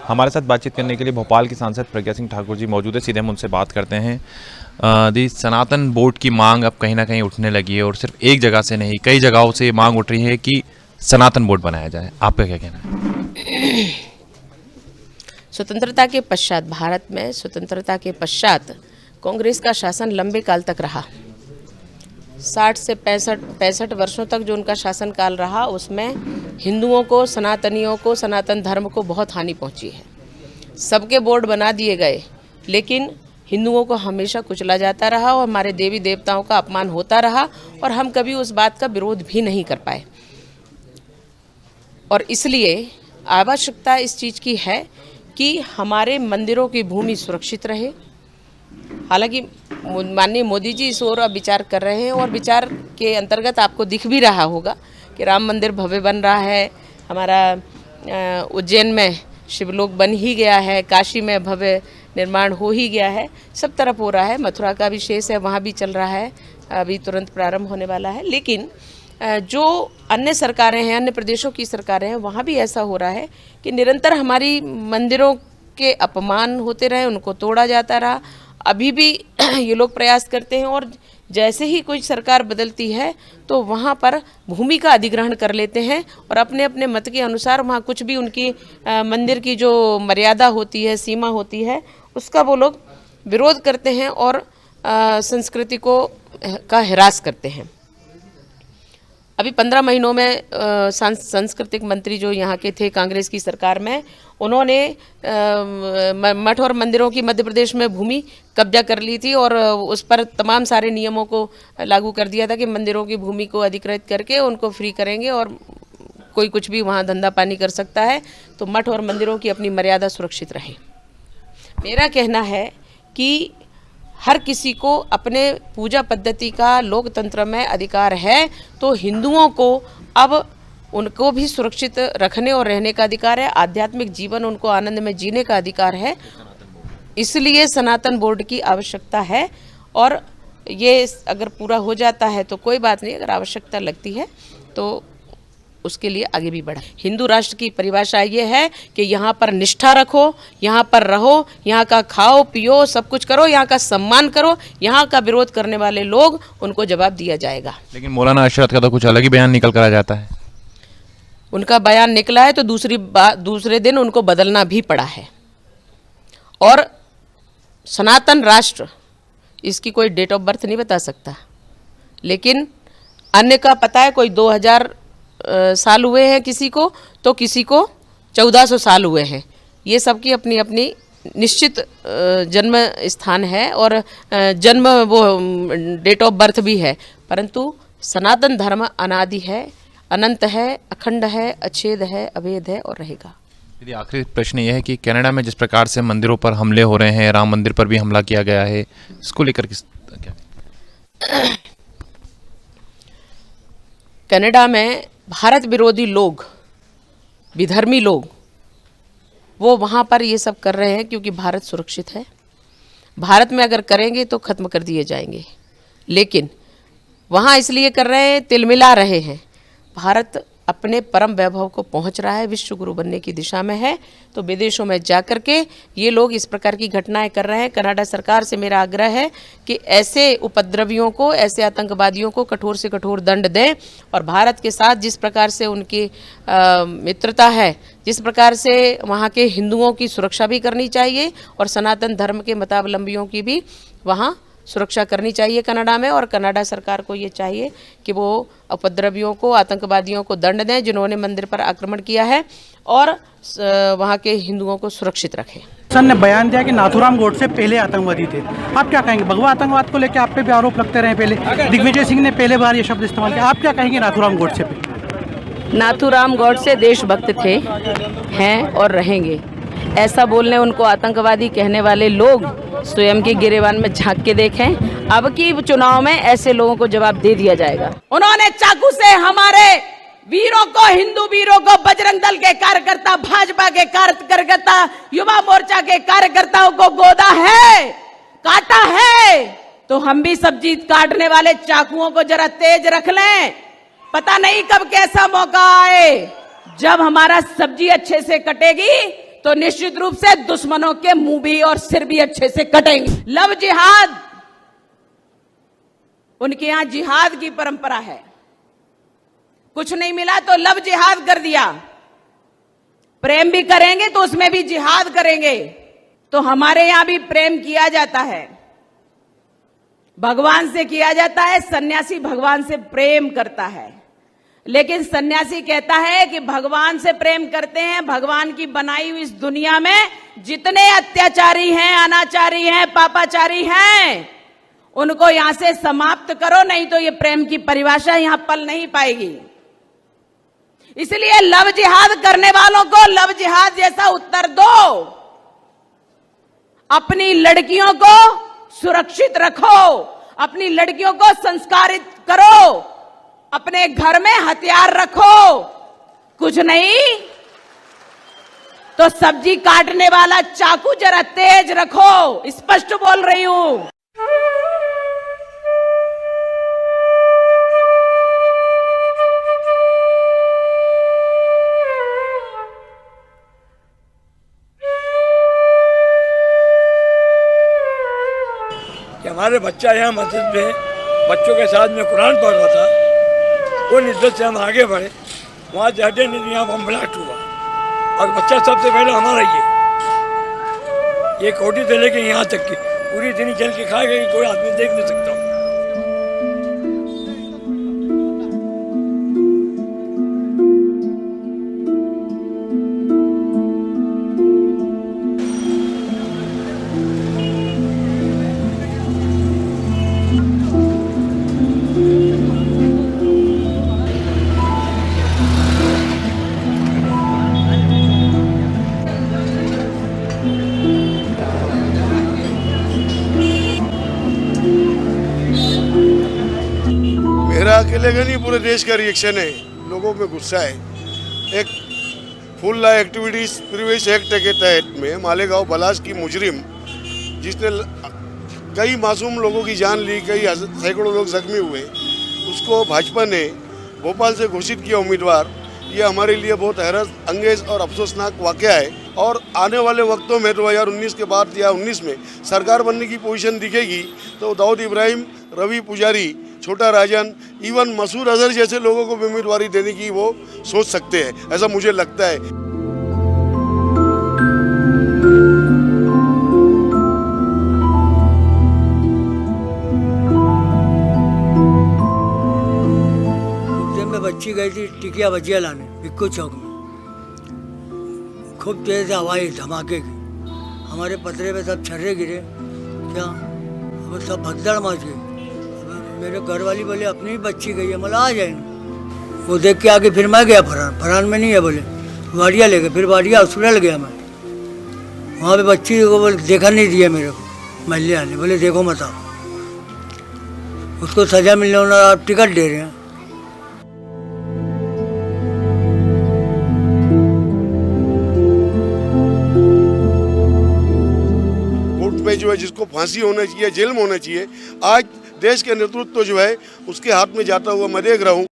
हमारे साथ बातचीत करने के लिए भोपाल की सांसद प्रज्ञा सिंह ठाकुर जी मौजूद है। सीधे हम उनसे बात करते हैं। दी सनातन बोर्ड की मांग अब कहीं ना कहीं उठने लगी है और सिर्फ एक जगह से नहीं, कई जगहों से ये मांग उठ रही है कि सनातन बोर्ड बनाया जाए। आपका क्या कहना है? स्वतंत्रता के पश्चात, भारत में स्वतंत्रता के पश्चात कांग्रेस का शासन लंबे काल तक रहा। 60 से 65 वर्षों तक जो उनका शासनकाल रहा, उसमें हिंदुओं को, सनातनियों को, सनातन धर्म को बहुत हानि पहुंची है। सबके बोर्ड बना दिए गए, लेकिन हिंदुओं को हमेशा कुचला जाता रहा और हमारे देवी देवताओं का अपमान होता रहा और हम कभी उस बात का विरोध भी नहीं कर पाए। और इसलिए आवश्यकता इस चीज़ की है कि हमारे मंदिरों की भूमि सुरक्षित रहे। हालांकि माननीय मोदी जी इस ओर अब विचार कर रहे हैं और विचार के अंतर्गत आपको दिख भी रहा होगा कि राम मंदिर भव्य बन रहा है, हमारा उज्जैन में शिवलोक बन ही गया है, काशी में भव्य निर्माण हो ही गया है, सब तरफ हो रहा है। मथुरा का भी शेष है, वहाँ भी चल रहा है, अभी तुरंत प्रारंभ होने वाला है। लेकिन जो अन्य सरकारें हैं, अन्य प्रदेशों की सरकारें हैं, वहाँ भी ऐसा हो रहा है कि निरंतर हमारी मंदिरों के अपमान होते रहे, उनको तोड़ा जाता रहा। अभी भी ये लोग प्रयास करते हैं और जैसे ही कोई सरकार बदलती है तो वहाँ पर भूमि का अधिग्रहण कर लेते हैं और अपने अपने मत के अनुसार वहाँ कुछ भी उनकी मंदिर की जो मर्यादा होती है, सीमा होती है, उसका वो लोग विरोध करते हैं और संस्कृति को का हिरास करते हैं। अभी 15 महीनों में सांस्कृतिक मंत्री जो यहाँ के थे कांग्रेस की सरकार में, उन्होंने मठ और मंदिरों की मध्य प्रदेश में भूमि कब्जा कर ली थी और उस पर तमाम सारे नियमों को लागू कर दिया था कि मंदिरों की भूमि को अधिकृत करके उनको फ्री करेंगे और कोई कुछ भी वहाँ धंधा पानी कर सकता है, तो मठ और मंदिरों की अपनी मर्यादा सुरक्षित रहे। मेरा कहना है कि हर किसी को अपने पूजा पद्धति का लोकतंत्र में अधिकार है, तो हिंदुओं को अब उनको भी सुरक्षित रखने और रहने का अधिकार है। आध्यात्मिक जीवन उनको आनंद में जीने का अधिकार है। इसलिए सनातन बोर्ड की आवश्यकता है और ये अगर पूरा हो जाता है तो कोई बात नहीं, अगर आवश्यकता लगती है तो उसके लिए आगे भी बढ़ा। हिंदू राष्ट्र की परिभाषा ये है कि यहाँ पर निष्ठा रखो, यहाँ पर रहो, यहाँ का खाओ पियो, सब कुछ करो, यहाँ का सम्मान करो। यहाँ का विरोध करने वाले लोग, उनको जवाब दिया जाएगा। लेकिन मौलाना अशरफ का तो कुछ अलग ही बयान निकल कर आ जाता है। उनका बयान निकला है तो दूसरे दिन उनको बदलना भी पड़ा है। और सनातन राष्ट्र, इसकी कोई डेट ऑफ बर्थ नहीं बता सकता, लेकिन अन्य का पता है। कोई 2000 साल हुए हैं किसी को, तो किसी को 1400 साल हुए हैं। ये सबकी अपनी अपनी निश्चित जन्म स्थान है और जन्म वो डेट ऑफ बर्थ भी है, परंतु सनातन धर्म अनादि है, अनंत है, अखंड है, अछेद है, अभेद है और रहेगा। यदि आखिरी प्रश्न यह है कि कनाडा में जिस प्रकार से मंदिरों पर हमले हो रहे हैं, राम मंदिर पर भी हमला किया गया है, इसको लेकर क्या? कनाडा में भारत विरोधी लोग, विधर्मी लोग, वो वहाँ पर ये सब कर रहे हैं क्योंकि भारत सुरक्षित है। भारत में अगर करेंगे तो ख़त्म कर दिए जाएंगे, लेकिन वहाँ इसलिए कर रहे हैं, तिलमिला रहे हैं। भारत अपने परम वैभव को पहुंच रहा है, विश्व गुरु बनने की दिशा में है, तो विदेशों में जाकर के ये लोग इस प्रकार की घटनाएं कर रहे हैं। कनाडा सरकार से मेरा आग्रह है कि ऐसे उपद्रवियों को, ऐसे आतंकवादियों को कठोर से कठोर दंड दें और भारत के साथ जिस प्रकार से उनकी मित्रता है, जिस प्रकार से वहाँ के हिंदुओं की सुरक्षा भी करनी चाहिए और सनातन धर्म के मतावलंबियों की भी वहाँ सुरक्षा करनी चाहिए कनाडा में। और कनाडा सरकार को ये चाहिए कि वो उपद्रवियों को, आतंकवादियों को दंड दें जिन्होंने मंदिर पर आक्रमण किया है और वहाँ के हिंदुओं को सुरक्षित रखें। सर ने बयान दिया कि नाथूराम गोडसे पहले आतंकवादी थे। आप क्या कहेंगे? भगवा आतंकवाद को लेकर आप पे भी आरोप लगते रहे पहले। दिग्विजय सिंह ने पहले बार ये शब्द इस्तेमाल किया। आप क्या कहेंगे नाथूराम गोडसे पे? नाथूराम गोडसे देशभक्त थे, हैं और रहेंगे। ऐसा बोलने उनको आतंकवादी कहने वाले लोग स्वयं के गिरेबान में झांक के देखें। अब की चुनाव में ऐसे लोगों को जवाब दे दिया जाएगा। उन्होंने चाकू से हमारे वीरों को, हिंदू वीरों को, बजरंग दल के कार्यकर्ता, भाजपा के कार्यकर्ता, युवा मोर्चा के कार्यकर्ताओं को गोदा है, काटा है। तो हम भी सब्जी काटने वाले चाकुओं को जरा तेज रख लें। पता नहीं कब कैसा मौका आए जब हमारा सब्जी अच्छे से कटेगी तो निश्चित रूप से दुश्मनों के मुंह भी और सिर भी अच्छे से कटेंगे। लव जिहाद, उनके यहां जिहाद की परंपरा है। कुछ नहीं मिला तो लव जिहाद कर दिया, प्रेम भी करेंगे तो उसमें भी जिहाद करेंगे। तो हमारे यहां भी प्रेम किया जाता है, भगवान से किया जाता है। सन्यासी भगवान से प्रेम करता है, लेकिन सन्यासी कहता है कि भगवान से प्रेम करते हैं, भगवान की बनाई हुई इस दुनिया में जितने अत्याचारी हैं, अनाचारी हैं, पापाचारी हैं, उनको यहां से समाप्त करो, नहीं तो ये प्रेम की परिभाषा यहां पल नहीं पाएगी। इसलिए लव जिहाद करने वालों को लव जिहाद जैसा उत्तर दो। अपनी लड़कियों को सुरक्षित रखो, अपनी लड़कियों को संस्कारित करो, अपने घर में हथियार रखो। कुछ नहीं तो सब्जी काटने वाला चाकू जरा तेज रखो। स्पष्ट बोल रही हूं। हमारे बच्चा यहाँ मस्जिद में बच्चों के साथ में कुरान पढ़ रहा था, वो इज्जत से हम आगे बढ़े, वहाँ जाते नहीं, यहाँ बम ब्लास्ट हुआ और बच्चा सबसे पहले हमारा ये कोठी से लेके यहाँ तक की पूरी दिन चल के खा गई, कोई आदमी देख नहीं सकता। अकेले का नहीं, पूरे देश का रिएक्शन है, लोगों में गुस्सा है। एक फुल लाइफ एक्टिविटीज प्रिवेंस एक्ट के तहत में मालेगांव बलास की मुजरिम जिसने कई मासूम लोगों की जान ली, कई सैकड़ों लोग जख्मी हुए, उसको भाजपा ने भोपाल से घोषित किया उम्मीदवार। ये हमारे लिए बहुत हैरत अंगेज और अफसोसनाक वाक़या है। और आने वाले वक्तों में 2019 के बाद या 19 में सरकार बनने की पोजीशन दिखेगी तो दाऊद इब्राहिम, रवि पुजारी, छोटा राजन, इवन मसूद अजहर जैसे लोगों को भी उम्मीदवारी देने की वो सोच सकते हैं, ऐसा मुझे लगता है। उज्जैन में बच्ची गई थी टिकिया भजिया लाने बिक्कू चौक में, खूब तेज हवाई धमाके की, हमारे पतरे पे सब छर्रे गिरे, क्या वो सब भगदड़ मच गई। मेरे घर वाली बोले अपनी भी बच्ची गई है, मतलब आ जाएंगे। वो देख के आगे फिर मैं गया फरहान में नहीं है, बोले वाडिया ले गए, फिर वाडिया हॉस्पिटल गया मैं, वहाँ पे बच्ची को बोले देखा नहीं दिया मेरे को महल्ले आने, बोले देखो मत आप, उसको सजा मिलने वाला आप टिकट दे रहे हैं। कोर्ट में जो है जिसको फांसी होना चाहिए, जेल में होना चाहिए, आज देश के नेतृत्व जो है उसके हाथ में जाता हुआ मैं देख रहा हूँ।